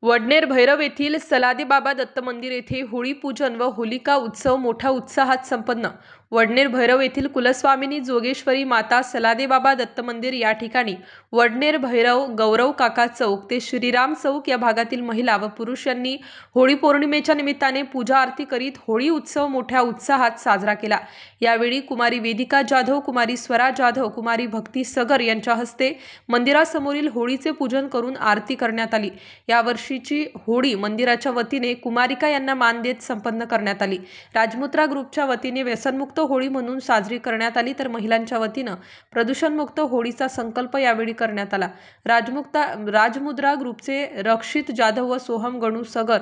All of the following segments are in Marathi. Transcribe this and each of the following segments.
वडनेर भैरव येथील सलादेबाबा दत्त मंदिर येथे होळी पूजन व होलिका उत्सव मोठ्या उत्साहात संपन्न। वडनेर भैरव येथील कुलस्वामिनी जोगेश्वरी माता सलादेबाबा दत्त मंदिर या ठिकाणी वडनेर भैरव गौरव काका चौक ते श्रीराम चौक या भागातील महिला व पुरुष यांनी होळी पौर्णिमेच्या निमित्ताने पूजा आरती करीत होळी उत्सव मोठ्या उत्साहात साजरा केला। यावेळी कुमारी वेदिका जाधव, कुमारी स्वरा जाधव, कुमारी भक्ती सगर यांच्या हस्ते मंदिरासमोरील होळीचे पूजन करून आरती करण्यात आली। यावर्षीची होळी मंदिराच्या वतीने कुमारिका यांना मान देत संपन्न करण्यात आली। राजमुद्रा ग्रुपच्या वतीने व्यसनमुक्त होळी म्हणून साजरी करण्यात आली, तर महिलांच्या वतीने प्रदूषणमुक्त होळीचा संकल्प यावेळी करण्यात आला। राजमुद्रा ग्रुपचे रक्षित जाधव व सोहम गणू सगर,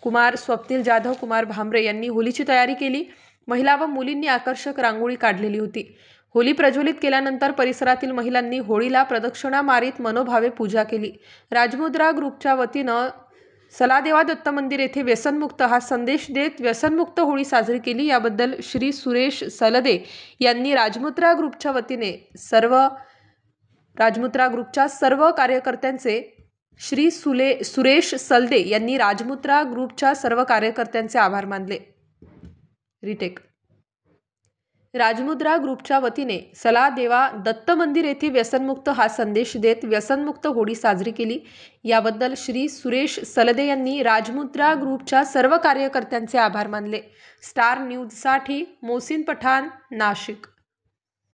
कुमार स्वप्नील जाधव, कुमार भांबरे यांनी होळीची तयारी केली। महिला व मुलींनी आकर्षक रांगोळी काढलेली होती। होळी प्रज्वलित केल्यानंतर परिसरातील महिलांनी होळीला प्रदक्षिणा मारीत मनोभावे पूजा केली। राजमुद्रा ग्रुपच्या वतीनं सलादेवा दत्त मंदिर येथे व्यसनमुक्त हा संदेश देत व्यसनमुक्त होळी साजरी केली। याबद्दल श्री सुरेश सलदे यांनी राजमुद्रा ग्रुपच्या वतीने राजमुद्रा ग्रुपच्या सर्व कार्यकर्त्यांचे सुरेश सलदे यांनी राजमुद्रा ग्रुपच्या सर्व कार्यकर्त्यांचे आभार मानले। राजमुद्रा ग्रुपच्या वतीने सलादेवा दत्त मंदिर येथे व्यसनमुक्त हा संदेश देत व्यसनमुक्त होळी साजरी केली। याबद्दल श्री सुरेश सलदे यांनी राजमुद्रा ग्रुपच्या सर्व कार्यकर्त्यांचे आभार मानले। स्टार न्यूजसाठी मोहसिन पठाण, नाशिक।